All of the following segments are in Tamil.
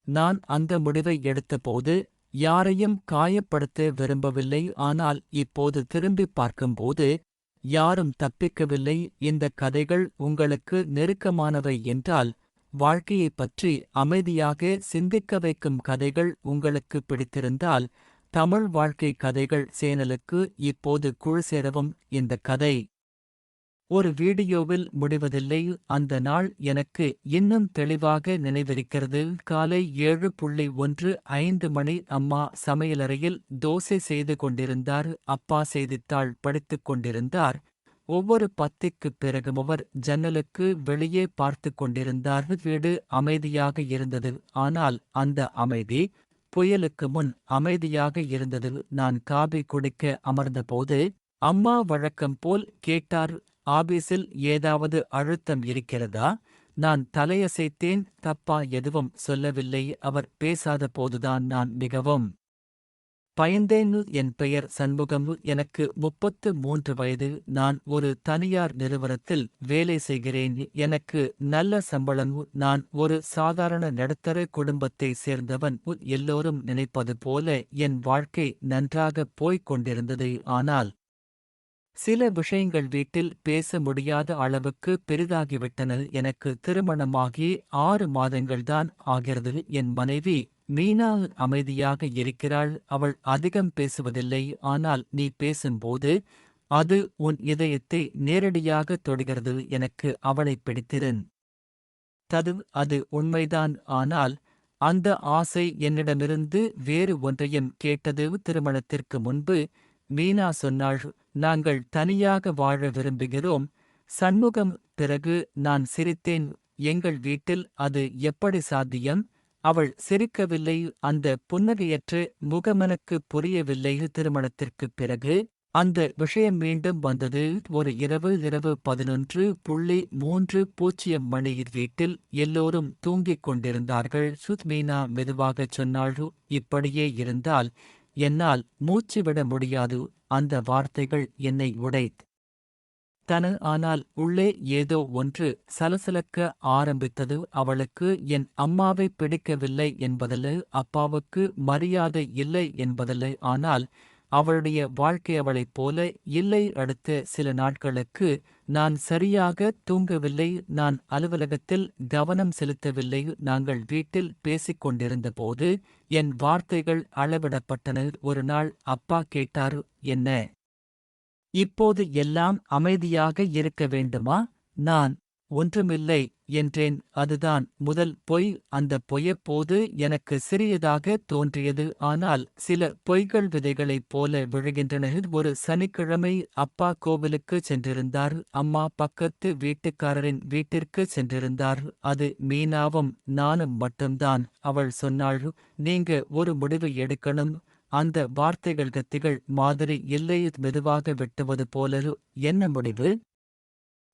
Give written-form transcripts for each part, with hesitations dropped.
நான் அந்த முடிவை எடுத்தபோது யாரையும் காயப்படுத்த விரும்பவில்லை. ஆனால் இப்போது திரும்பிப் பார்க்கும்போது யாரும் தப்பிக்கவில்லை. இந்த கதைகள் உங்களுக்கு நெருக்கமானவை என்றால், வாழ்க்கையைப் பற்றி அமைதியாக சிந்திக்க வைக்கும் கதைகள் உங்களுக்கு பிடித்திருந்தால், தமிழ் வாழ்க்கை கதைகள் சேனலுக்கு இப்போது குழு சேரவும். இந்த கதை ஒரு வீடியோவில் முடிவதில்லை. அந்த நாள் எனக்கு இன்னும் தெளிவாக நினைவிருக்கிறது. காலை 7:15 மணி. அம்மா சமையலறையில் தோசை செய்து கொண்டிருந்தார். அப்பா செய்தித்தாள் படித்துக் கொண்டிருந்தார். ஒவ்வொரு பத்திக்குப் பிறகும் அவர் ஜன்னலுக்கு வெளியே பார்த்துக் கொண்டிருந்தார். வீடு அமைதியாக இருந்தது. ஆனால் அந்த அமைதி புயலுக்கு முன் அமைதியாக இருந்தது. நான் காபி குடிக்க அமர்ந்தபோது அம்மா வழக்கம் போல் கேட்டார், ஆபீஸில் ஏதாவது அழுத்தம் இருக்கிறதா? நான் தலையசைத்தேன். தப்பா எதுவும் சொல்லவில்லை. அவர் பேசாத போதுதான் நான் மிகவும் பயந்தேன். என் பெயர் சண்முகம். எனக்கு 33 வயது. நான் ஒரு தனியார் நிறுவனத்தில் வேலை செய்கிறேன். எனக்கு நல்ல சம்பளம். நான் ஒரு சாதாரண நடுத்தர குடும்பத்தை சேர்ந்தவன். எல்லோரும் நினைப்பது போல என் வாழ்க்கை நன்றாக போய்க் கொண்டிருந்தது. ஆனால் சில விஷயங்கள் வீட்டில் பேச முடியாத அளவுக்கு பெரிதாகிவிட்டன. எனக்கு திருமணமாகி 6 மாதங்கள்தான் ஆகிறது. என் மனைவி மீனா அமைதியாக இருக்கிறாள். அவள் அதிகம் பேசுவதில்லை. ஆனால் நீ பேசும்போது அது உன் இதயத்தை நேரடியாக தொடுகிறது. எனக்கு அவளை பிடித்திருந்தது. அது உண்மைதான். ஆனால் அந்த ஆசை என்னிடமிருந்து வேறு ஒன்றையும் கேட்டது. திருமணத்திற்கு முன்பு மீனா சொன்னாள், நாங்கள் தனியாக வாழ விரும்புகிறோம். சண்முகம். பிறகு நான் சிரித்தேன். எங்கள் வீட்டில் அது எப்படி சாத்தியம்? அவள் சிரிக்கவில்லை. அந்த புன்னகையற்ற முகமெனக்கு புரியவில்லை. திருமணத்திற்குப் பிறகு அந்த விஷயம் மீண்டும் வந்தது. ஒரு இரவு 11:30 மணியில் வீட்டில் எல்லோரும் தூங்கிக் கொண்டிருந்தார்கள். மீனா மெதுவாகச் சொன்னாள், இப்படியே இருந்தால் என்னால் மூச்சு விட முடியாது. அந்த வார்த்தைகள் என்னை உடைத்தன. ஆனால் உள்ளே ஏதோ ஒன்று சலசலக்க ஆரம்பித்தது. அவளுக்கு என் அம்மாவை பிடிக்கவில்லை என்பதல்ல, அப்பாவுக்கு மரியாதை இல்லை என்பதல்ல. ஆனால் அவளுடைய வாழ்க்கை அவளைப் போல இல்லை. அடுத்த சில நாட்களுக்கு நான் சரியாக தூங்கவில்லை. நான் அலுவலகத்தில் கவனம் செலுத்தவில்லை. நாங்கள் வீட்டில் பேசிக் கொண்டிருந்தபோது என் வார்த்தைகள் அளவிடப்பட்டன. ஒரு நாள் அப்பா கேட்டார், என்ன இப்போது எல்லாம் அமைதியாக இருக்க வேண்டுமா? நான் ஒன்றுமில்லை என்றேன். அதுதான் முதல் பொய். அந்த பொய்யப்போது எனக்கு சிறியதாக தோன்றியது. ஆனால் சில பொய்கள் விதைகளைப் போல விழுகின்றன. ஒரு சனிக்கிழமை அப்பா கோவிலுக்கு சென்றிருந்தார். அம்மா பக்கத்து வீட்டுக்காரரின் வீட்டிற்கு சென்றிருந்தார். அது மீனாவும் நானும் மட்டும்தான். அவள் சொன்னாள், நீங்க ஒரு முடிவு எடுக்கணும். அந்த வார்த்தைகள் கத்திகள் மாதிரி இல்லை, மெதுவாக வெட்டுவது போல. என்ன முடிவு?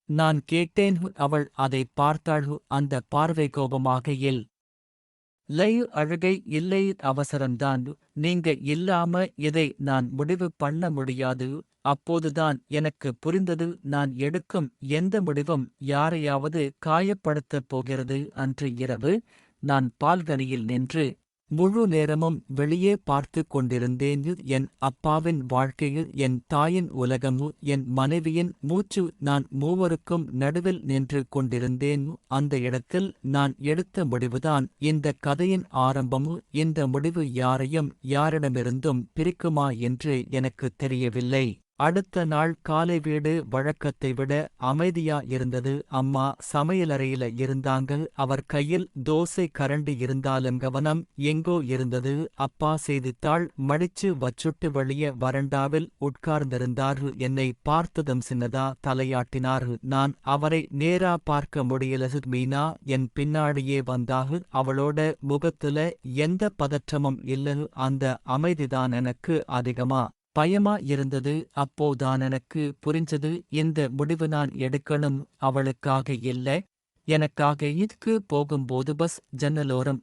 நான் கேட்டேன். அவள் அதை பார்த்தாள். அந்த பார்வை கோபமாக இல்லை, அழுகை இல்லை, அவசரம்தான். நீங்க இல்லாம இதை நான் முடிவு பண்ண முடியாது. அப்போதுதான் எனக்கு புரிந்தது, நான் எடுக்கும் எந்த முடிவும் யாரையாவது காயப்படுத்தப் போகிறது. அன்று இரவு நான் பால்கனியில் நின்று முழு நேரமும் வெளியே பார்த்து கொண்டிருந்தேன். என் அப்பாவின் வாழ்க்கையில் என் தாயின் உலகம், என் மனைவியின் மூச்சு. நான் மூவருக்கும் நடுவில் நின்று கொண்டிருந்தேன். அந்த இடத்தில் நான் எடுத்த முடிவுதான் இந்த கதையின் ஆரம்பம். இந்த முடிவு யாரையும் யாரிடமிருந்தும் பிரிக்குமா என்று எனக்கு தெரியவில்லை. அடுத்த நாள் காலை வீடு வழக்கத்தை விட அமைதியா இருந்தது. அம்மா சமையலறையில இருந்தாங்க. அவர் கையில் தோசை கரண்டி இருந்தாலும் கவனம் எங்கோ இருந்தது. அப்பா செய்தித்தாள் மடிச்சு வச்சுட்டு வெளியே வறண்டாவில் உட்கார்ந்திருந்தார். என்னை பார்த்ததும் சின்னதா தலையாட்டினார். நான் அவரை நேரா பார்க்க முடியல. மீனா என் பின்னாடியே வந்தாக. அவளோட முகத்துல எந்த பதற்றமும் இல்ல. அந்த அமைதிதான் எனக்கு அதிகமா பயமா இருந்தது. அப்போதான் எனக்கு புரிஞ்சது, இந்த முடிவு நான் எடுக்கணும். அவளுக்காக இல்ல, எனக்காக. இதுக்கு போகும்போது பஸ் ஜன்னலோரம்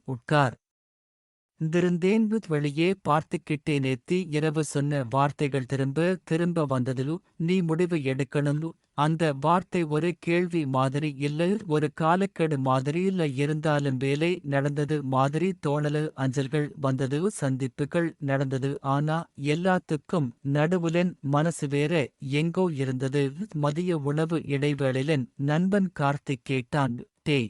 இருந்தேன். வெளியே பார்த்துக்கிட்டே நேத்தி இரவு சொன்ன வார்த்தைகள் திரும்ப திரும்ப வந்தது. நீ முடிவு எடுக்கணும். அந்த வார்த்தை ஒரு கேள்வி மாதிரி இல்ல, ஒரு காலக்கெடு மாதிரி இல்ல. இருந்தாலும் வேலை நடந்தது மாதிரி தோணலு. அஞ்சல்கள் வந்தது, சந்திப்புகள் நடந்தது. ஆனா எல்லாத்துக்கும் நடுவுலன் மனசு வேற எங்கோ இருந்தது. மதிய உணவு இடைவேளையிலன் நண்பன் கார்த்திக் கேட்டான், டேய்,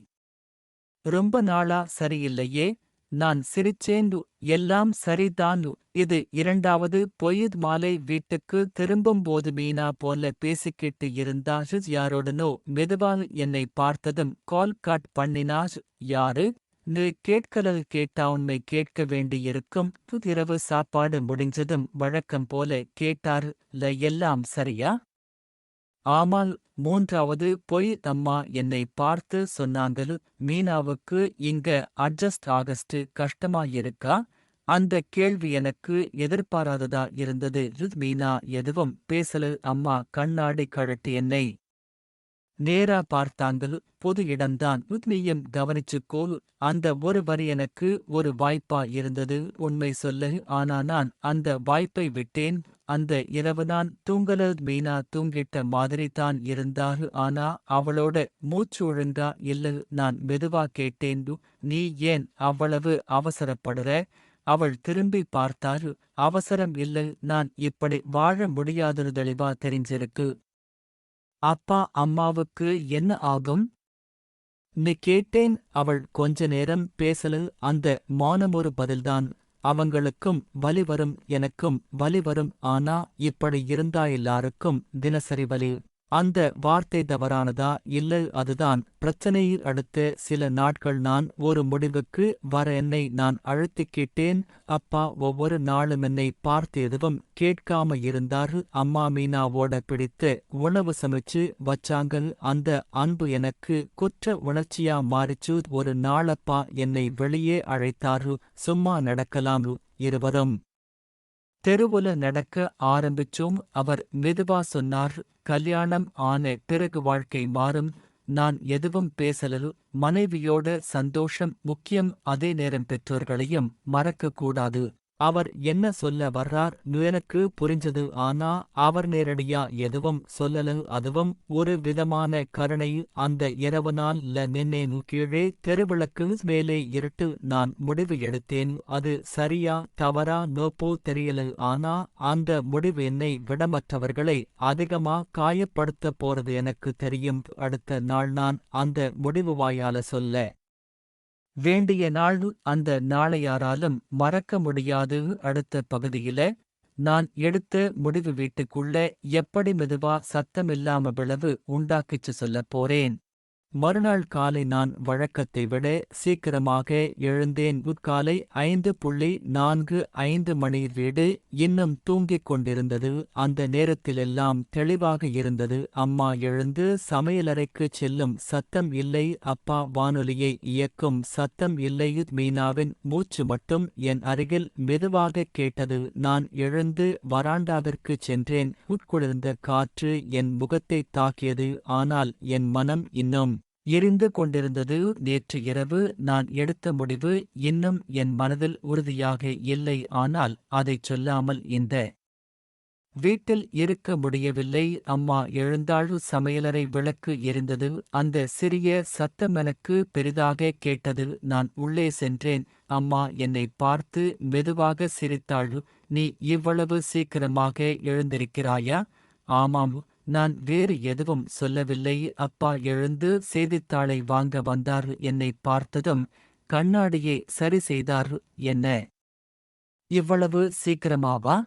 ரொம்ப நாளா சரியில்லையே? நான் சிரிச்சேன். எல்லாம் சரிதான். இது இரண்டாவது பொய்து. மாலை வீட்டுக்கு திரும்பும்போது மீனா போல பேசிக்கிட்டு இருந்தா. யாரோடனோ மெதுவா என்னை பார்த்ததும் கால் கட் பண்ணினா. யாரு? நீ கேட்கல. கேட்டா உண்மை கேட்க வேண்டியிருக்கும். இரவு சாப்பாடு முடிஞ்சதும் வழக்கம் போல கேட்டாரு, ல எல்லாம் சரியா? ஆமால். மூன்றாவது பொய் அம்மா என்னை பார்த்து சொன்னாங்கள். மீனாவுக்கு இங்க அட்ஜஸ்ட் ஆகஸ்ட் கஷ்டமாயிருக்கா? அந்த கேள்வி எனக்கு எதிர்பாராததா இருந்தது. மீனா எதுவும் பேசல. அம்மா கண்ணாடி கழட்டி என்னை நேரா பார்த்தாங்கள். பொது இடம்தான், நீயும் கவனிச்சுக்கோ. அந்த ஒரு வரி எனக்கு ஒரு வாய்ப்பா இருந்தது. உண்மை சொல்ல, ஆனா நான் அந்த வாய்ப்பை விட்டேன். அந்த இரவு நான் தூங்கல. மீனா தூங்கிட்ட மாதிரி தான் இருந்தாரு. ஆனா அவளோட மூச்சு ஒழுங்கா இல்ல. நான் மெதுவா கேட்டேன், நீ ஏன் அவ்வளவு அவசரப்படுற? அவள் திரும்பி பார்த்தாரு. அவசரம் இல்லை, நான் இப்படி வாழ முடியாதுன்னு தெளிவா தெரிஞ்சிருக்கு. அப்பா அம்மாவுக்கு என்ன ஆகும்? நீ கேட்டேன். அவள் கொஞ்ச நேரம் பேசல. அந்த மௌனமொரு பதில்தான். அவங்களுக்கும் வலி வரும், எனக்கும் வலி வரும். ஆனா இப்படி இருந்தா எல்லாருக்கும் தினசரி வலி. அந்த வார்த்தை தவறானதா? இல்லை, அதுதான் பிரச்சனை. அடுத்த சில நாட்கள் நான் ஒரு முடிவுக்கு வர என்னை நான் அழுத்திக்கிட்டேன். அப்பா ஒவ்வொரு நாளும் என்னை பார்த்து எதுவும் கேட்காம இருந்தாரு. அம்மா மீனாவோட பிடித்து உணவு சமைச்சு வச்சாங்கள். அந்த அன்பு எனக்கு குற்ற உணர்ச்சியா மாறிச்சு. ஒரு நாளப்பா என்னை வெளியே அழைத்தாரு. சும்மா நடக்கலாம். இருவரும் தெருவுல நடக்க ஆரம்பிச்சோம். அவர் மெதுவா சொன்னார், கல்யாணம் ஆன பிறகு வாழ்க்கை மாறும். நான் எதுவும் பேசலு. மனைவியோட சந்தோஷம் முக்கியம், அதே நேரம் பெற்றோர்களையும் மறக்க கூடாது. அவர் என்ன சொல்ல வர்றார் எனக்கு புரிஞ்சது. ஆனா அவர் நேரடியா எதுவும் சொல்லல. அதுவும் ஒரு விதமான கருணை. அந்த இரவு நாள் நின்னேன் கீழே, தெருவிளக்கு மேலே இருட்டு. நான் முடிவு எடுத்தேன். அது சரியா தவறா நோப்போ தெரியல. ஆனா அந்த முடிவு என்னை விடமற்றவர்களை அதிகமா காயப்படுத்த போறது எனக்கு தெரியும். அடுத்த நாள் நான் அந்த முடிவு வாயால சொல்ல வேண்டிய நாள். அந்த நாளை யாராலும் மறக்க முடியாது. அடுத்த பகுதியில நான் எடுத்த முடிவு வீட்டுக்குள்ள எப்படி மெதுவா சத்தமில்லாம விளைவு உண்டாக்கிச்சு சொல்லப் போறேன். மறுநாள் காலை நான் வழக்கத்தை விட சீக்கிரமாக எழுந்தேன். காலை 5:45 மணி. வீடு இன்னும் தூங்கிக் கொண்டிருந்தது. அந்த நேரத்திலெல்லாம் தெளிவாக இருந்தது. அம்மா எழுந்து சமையலறைக்குச் செல்லும் சத்தம் இல்லை. அப்பா வானொலியை இயக்கும் சத்தம் இல்லை. மீனாவின் மூச்சு மட்டும் என் அருகில் மெதுவாக கேட்டது. நான் எழுந்து வராண்டாவிற்குச் சென்றேன். உட்குளிர்ந்த காற்று என் முகத்தை தாக்கியது. ஆனால் என் மனம் இன்னும் எரிந்து கொண்டிருந்தது. நேற்று இரவு நான் எடுத்த முடிவு இன்னும் என் மனதில் உறுதியாக இல்லை. ஆனால் அதைச் சொல்லாமல் இந்த வீட்டில் இருக்க முடியவில்லை. அம்மா எழுந்தாள். சமையலறை விளக்கு எரிந்தது. அந்த சிறிய சத்தம் எனக்கு பெரிதாக கேட்டது. நான் உள்ளே சென்றேன். அம்மா என்னை பார்த்து மெதுவாக சிரித்தாள். நீ இவ்வளவு சீக்கிரமாக எழுந்திருக்கிறாயா? ஆமாம். நான் வேறு எதுவும் சொல்லவில்லை. அப்பா எழுந்து செய்தித்தாளை வாங்க வந்தார். என்னை பார்த்ததும் கண்ணாடியை சரி செய்தார். என்ன, இவ்வளவு சீக்கிரமாவா?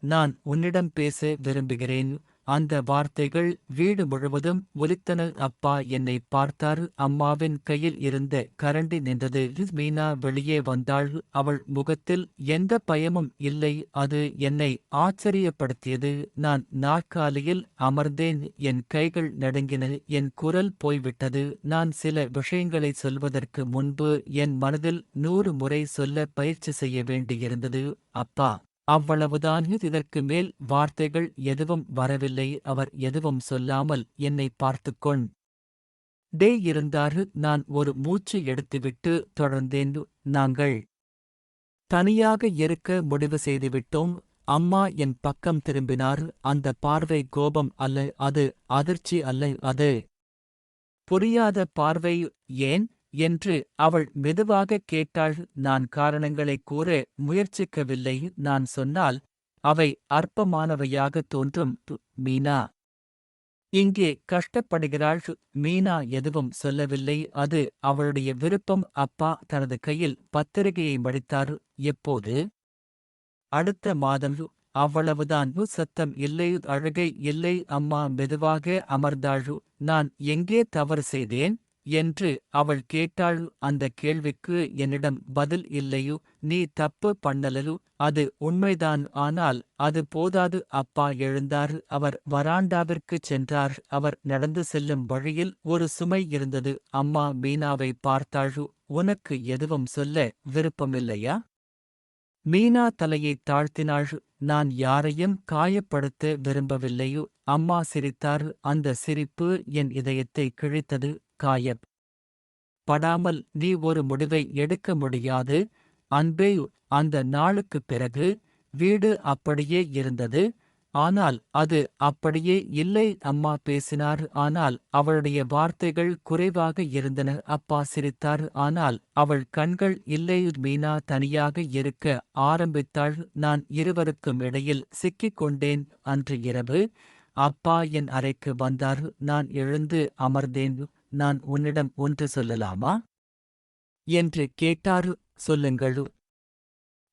நான் உன்னிடம் பேச விரும்புகிறேன். அந்த வார்த்தைகள் வீடு முழுவதும் ஒலித்தன. அப்பா என்னை பார்த்தார். அம்மாவின் கையில் இருந்த கரண்டி நின்றது. மீனா வெளியே வந்தாள். அவள் முகத்தில் எந்த பயமும் இல்லை. அது என்னை ஆச்சரியப்படுத்தியது. நான் நாற்காலியில் அமர்ந்தேன். என் கைகள் நடுங்கின. என் குரல் போய்விட்டது. நான் சில விஷயங்களை சொல்வதற்கு முன்பு என் மனதில் 100 முறை சொல்ல பயிற்சி செய்ய வேண்டியிருந்தது. அப்பா, அவ்வளவுதான். இதற்கு மேல் வார்த்தைகள் எதுவும் வரவில்லை. அவர் எதுவும் சொல்லாமல் என்னை பார்த்துக்கொண் டே இருந்தாரு. நான் ஒரு மூச்சு எடுத்துவிட்டு தொடர்ந்தேன். நாங்கள் தனியாக இருக்க முடிவு செய்துவிட்டோம். அம்மா என் பக்கம் திரும்பினார். அந்த பார்வை கோபம் அல்ல, அது அதிர்ச்சி அல்ல, அது புரியாத பார்வை. ஏன் என்று அவள் மெதுவாகக் கேட்டாள். நான் காரணங்களைக் கூற முயற்சிக்கவில்லை. நான் சொன்னால் அவை அற்பமானவையாகத் தோன்றும். மீனா இங்கே கஷ்டப்படுகிறாள். மீனா எதுவும் சொல்லவில்லை. அது அவளுடைய விருப்பம். அப்பா தனது கையில் பத்திரிகையை மடித்தார். எப்போது? அடுத்த மாதம். அவ்வளவுதான். சத்தம் இல்லை, அழுகை இல்லை. அம்மா மெதுவாக அமர்ந்தாள். நான் எங்கே தவறு செய்தேன் என்று அவள் கேட்டாள். அந்த கேள்விக்கு என்னிடம் பதில் இல்லையு. நீ தப்பு பண்ணலு, அது உண்மைதான். ஆனால் அது போதாது. அப்பா எழுந்தார். அவர் வராண்டாவிற்குச் சென்றார். அவர் நடந்து செல்லும் வழியில் ஒரு சுமை இருந்தது. அம்மா மீனாவை பார்த்தாள். உனக்கு எதுவும் சொல்ல விருப்பமில்லையா? மீனா தலையைத் தாழ்த்தினாள். நான் யாரையும் காயப்படுத்த விரும்பவில்லையு. அம்மா சிரித்தார். அந்த சிரிப்பு என் இதயத்தை கிழித்தது. காயப் படாமல் நீ ஒரு முடிவை எடுக்க முடியாது. அன்பே, அந்த நாளுக்குப் பிறகு வீடு அப்படியே இருந்தது. ஆனால் அது அப்படியே இல்லை. அம்மா பேசினார். ஆனால் அவளுடைய வார்த்தைகள் குறைவாக இருந்தன. அப்பா சிரித்தார். ஆனால் அவள் கண்கள் இல்லை. மீனா தனியாக இருக்க ஆரம்பித்தாள். நான் இருவருக்கும் இடையில் சிக்கிக் கொண்டேன். அன்று இரவு அப்பா என் அறைக்கு வந்தார். நான் எழுந்து அமர்ந்தேன். நான் உன்னிடம் ஒன்று சொல்லலாமா என்று கேட்டார். சொல்லுங்கள்.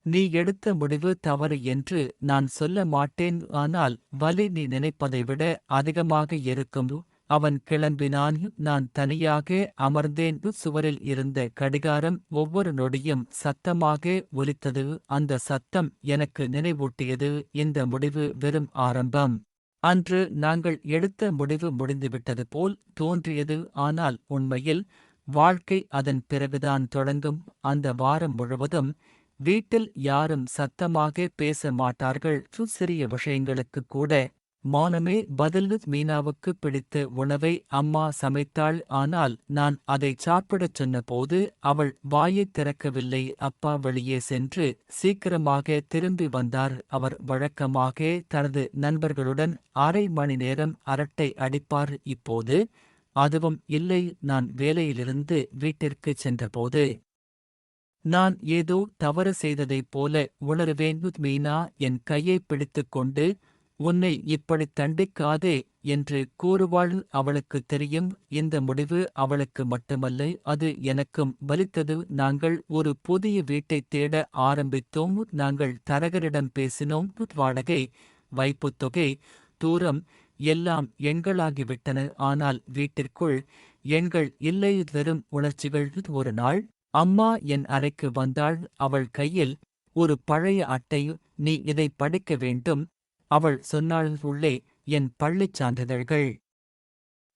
நீ எடுத்த முடிவு தவறு என்று நான் சொல்ல மாட்டேன். ஆனால் வலி நீ நினைப்பதை விட அதிகமாக இருக்கும். அவன் கிளம்பினான். நான் தனியாக அமர்ந்தேன். சுவரில் இருந்த கடிகாரம் ஒவ்வொரு நொடியும் சத்தமாக ஒலித்தது. அந்த சத்தம் எனக்கு நினைவூட்டியது, இந்த முடிவு வெறும் ஆரம்பம். அன்று நாங்கள் எடுத்த முடிவு முடிந்துவிட்டது போல் தோன்றியது. ஆனால் உண்மையில் வாழ்க்கை அதன் பிறகுதான் தொடங்கும். அந்த வாரம் முழுவதும் வீட்டில் யாரும் சத்தமாக பேச மாட்டார்கள். சிறிய விஷயங்களுக்குக் கூட மௌனமே பதில். மீனாவுக்கு பிடித்த உணவை அம்மா சமைத்தாள். ஆனால் நான் அதை சாப்பிடச் சொன்னபோது அவள் வாயைத் திறக்கவில்லை. அப்பா வெளியே சென்று சீக்கிரமாக திரும்பி வந்தார். அவர் வழக்கமாக தனது நண்பர்களுடன் அரை மணி நேரம் அரட்டை அடிப்பார். இப்போது அதுவும் இல்லை. நான் வேலையிலிருந்து வீட்டிற்குச் சென்றபோது நான் ஏதோ தவறு செய்ததைப் போல உணருவேன். மீனா என் கையைப் பிடித்துக் கொண்டு உன்னை இப்படித் தண்டிக்காதே என்று கூறுவாள். அவளுக்குத் தெரியும், இந்த முடிவு அவளுக்கு மட்டுமல்ல, அது எனக்கும் வலித்தது. நாங்கள் ஒரு புதிய வீட்டைத் தேட ஆரம்பித்தோம். நாங்கள் தரகரிடம் பேசினோம். வாடகை, வைப்புத் தொகை, தூரம் எல்லாம் எண்களாகிவிட்டன. ஆனால் வீட்டிற்குள் எண்கள் இல்லை, வெறும் உணர்ச்சிகள். ஒரு நாள் அம்மா என் அறைக்கு வந்தாள். அவள் கையில் ஒரு பழைய அட்டை. நீ இதை படிக்க வேண்டும். அவள் சொன்னாள். உள்ளே என் பள்ளிச் சான்றிதழ்கள்,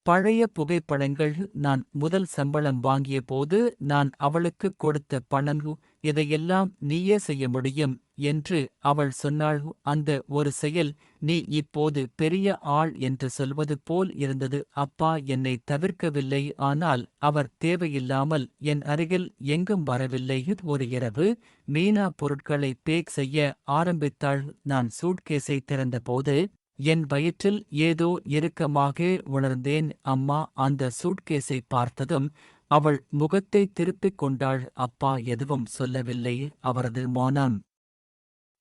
பழைய புகைப்படங்கள், நான் முதல் சம்பளம் வாங்கிய போது நான் அவளுக்கு கொடுத்த பணம். இதையெல்லாம் நீயே செய்ய முடியும் என்று அவள் சொன்னாள். அந்த ஒரு செயல் நீ இப்போது பெரிய ஆள் என்று சொல்வது போல் இருந்தது. அப்பா என்னை தவிர்க்கவில்லை. ஆனால் அவர் தேவையில்லாமல் என் அருகில் எங்கும் வரவில்லை. ஒரு இரவு மீனா பொருட்களை பேக் செய்ய ஆரம்பித்தாள். நான் சூட்கேஸை திறந்தபோது என் வயிற்றில் ஏதோ இறுக்கமாக உணர்ந்தேன். அம்மா அந்த சூட்கேஸை பார்த்ததும் அவள் முகத்தை திருப்பிக் கொண்டாள். அப்பா எதுவும் சொல்லவில்லை. அவரது மௌனம்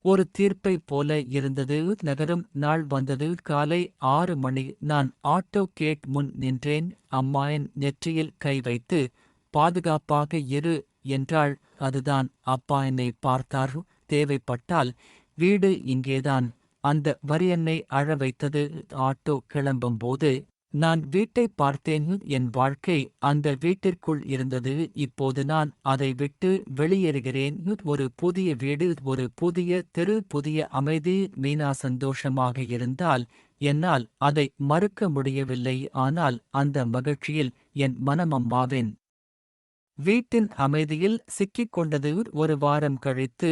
ஒரு தீர்ப்பைப் போல இருந்தது. நகரும் நாள் வந்தது. காலை 6 மணி. நான் ஆட்டோ கேட் முன் நின்றேன். அம்மா என் நெற்றியில் கை வைத்து பாதுகாப்பாக இரு என்றாள். அதுதான். அப்பா என்னை பார்த்தார். தேவைப்பட்டால் வீடு இங்கேதான். அந்த வரி என்னை அழ வைத்தது. ஆட்டோ கிளம்பும்போது நான் வீட்டை பார்த்தேன். என் வாழ்க்கை அந்த வீட்டிற்குள் இருந்தது. இப்போது நான் அதை விட்டு வெளியேறுகிறேன். ஒரு புதிய வீடு, ஒரு புதிய தெரு, புதிய அமைதி. மீனா சந்தோஷமாக இருந்தால் என்னால் அதை மறுக்க முடியவில்லை. ஆனால் அந்த மகிழ்ச்சியில் என் மனம் அம்மாவின் வீட்டின் அமைதியில் சிக்கிக் கொண்டது. ஒரு வாரம் கழித்து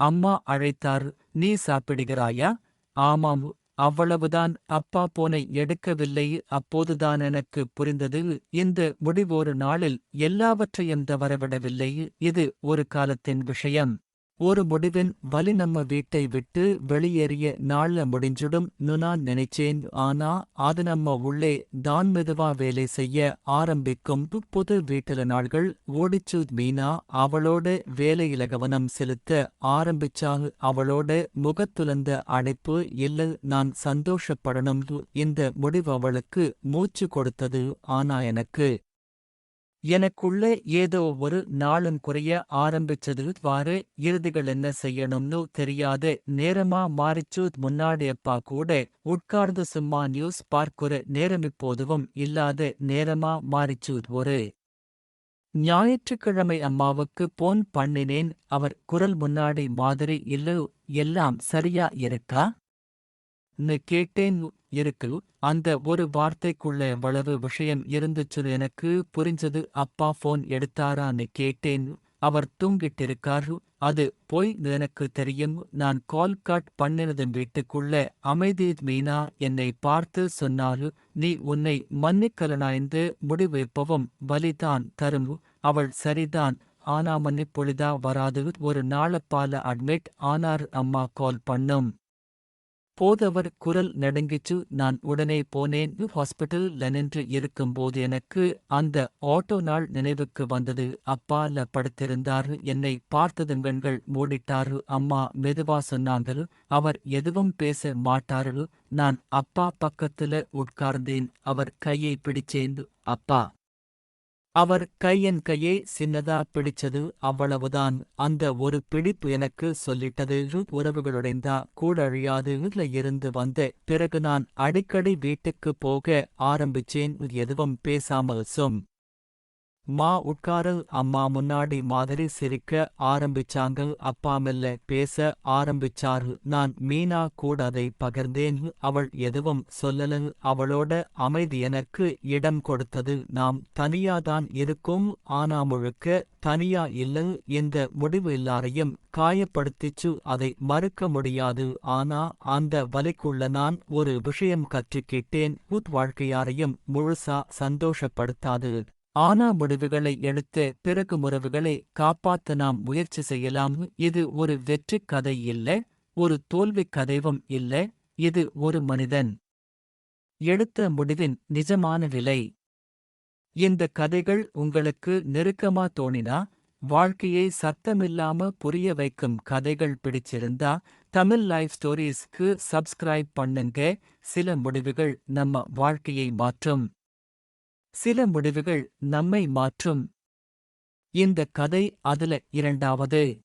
அம்மா அழைத்தார். நீ சாப்பிடுகிறாயா? ஆமாம். அவ்வளவுதான். அப்பா போனை எடுக்கவில்லை. அப்போதுதான் எனக்கு புரிந்தது, இந்த முடிவொரு நாளில் எல்லாவற்றையும் தவறவிடவில்லை. இது ஒரு காலத்தின் விஷயம். ஒரு முடிவின் வலி நம்ம வீட்டை விட்டு வெளியேறிய நாள்ல முடிஞ்சிடும் நான் நினைச்சேன். ஆனா அது நம்ம உள்ளே தான் மெதுவா வேலை செய்ய ஆரம்பிக்கும். புது வீட்டுல நாள்கள் ஓடிச்சு. மீனா அவளோட வேலையில கவனம் செலுத்த ஆரம்பிச்சா. அவளோட முகத்துலந்த அழைப்பு இல்ல நான் சந்தோஷப்படணும். இந்த முடிவு அவளுக்கு மூச்சு கொடுத்தது. ஆனா எனக்குள்ளே ஏதோ ஒரு நாளும் குறைய ஆரம்பிச்சது. வார இறுதிகள் என்ன செய்யணும்னு தெரியாத நேரமா மாறிச்சு. முன்னாடி அப்பா கூட உட்கார்ந்து சும்மா நியூஸ் பார்க்குற நேரம் இப்போதுவும் இல்லாத நேரமா மாறிச்சு. ஒரு ஞாயிற்றுக்கிழமை அம்மாவுக்கு போன் பண்ணினேன். அவர் குரல் முன்னாடி மாதிரி இல்ல. எல்லாம் சரியா இருக்கா ன்னு கேட்டேன். இருக்கு. அந்த ஒரு வார்த்தைக்குள்ள எவ்வளவு விஷயம் இருந்துச்சு எனக்கு புரிஞ்சது. அப்பா போன் எடுத்தாரான்னு கேட்டேன். அவர் தூங்கிட்டிருக்காரு. அது போய் எனக்கு தெரியும். நான் கால் கட் பண்ணினதும் வீட்டுக்குள்ள அமைதி. மீனா என்னை பார்த்து சொன்னாரு, நீ உன்னை மன்னிக்கலனாய்ந்து முடிவு எப்பவும் வலிதான் தரும். அவள் சரிதான். ஆனா மன்னிப்பொழுதா வராது. ஒரு நாளப்பால அட்மிட் ஆனார். அம்மா கால் பண்ணும் போதவர் குரல் நடுங்கிச்சு. நான் உடனே போனேன். ஹாஸ்பிட்டல்ல நின்று இருக்கும்போது எனக்கு அந்த ஆட்டோ நாள் நினைவுக்கு வந்தது. அப்பால படுத்திருந்தாரு. என்னை பார்த்ததும் கண்கள் மூடிட்டாரு. அம்மா மெதுவா சொன்னாங்க, அவர் எதுவும் பேச மாட்டாரு. நான் அப்பா பக்கத்துல உட்கார்ந்தேன். அவர் கையை பிடிச்சேன். அப்பா அவர் என் கையை சின்னதா பிடிச்சது. அவ்வளவுதான். அந்த ஒரு பிடிப்பு எனக்கு சொல்லிட்டது, உறவுகளுடைந்தா கூட அழியாது. இருந்து வந்த பிறகு நான் அடிக்கடி வீட்டுக்கு போக ஆரம்பிச்சேன். எதுவும் பேசாமல் மா உட்காரு. அம்மா முன்னாடி மாதிரி சிரிக்க ஆரம்பிச்சாங்க. அப்பா மெல்ல பேச ஆரம்பிச்சாரு. நான் மீனா கூட அதை பகிர்ந்தேன். அவள் எதுவும் சொல்லல. அவளோட அமைதி எனக்கு இடம் கொடுத்தது. நாம் தனியாதான் இருக்கும். ஆனா முழுக்க தனியா இல்ல. இந்த முடிவு எல்லாரையும் காயப்படுத்திச்சு. அதை மறுக்க முடியாது. ஆனா அந்த வலிக்குள்ள நான் ஒரு விஷயம் கற்றுக்கிட்டேன். வாழ்க்கையாரையும் முழுசா சந்தோஷப்படுத்தாது. ஆனா முடிவுகளை எடுத்த பிறகு உறவுகளை காப்பாத்த நாம் முயற்சி செய்யலாம். இது ஒரு வெற்றி கதை இல்ல. ஒரு தோல்வி கதைவும் இல்ல. இது ஒரு மனிதன் எடுத்த முடிவின் நிஜமான விலை. இந்த கதைகள் உங்களுக்கு நெருக்கமா தோணினா, வாழ்க்கையை சத்தமில்லாம புரிய வைக்கும் கதைகள் பிடிச்சிருந்தா, தமிழ் லைஃப் ஸ்டோரீஸ்க்கு சப்ஸ்கிரைப் பண்ணுங்க. சில முடிவுகள் நம்ம வாழ்க்கையை மாற்றும். சில முடிவுகள் நம்மை மாற்றும். இந்த கதை அதுல இரண்டாவது.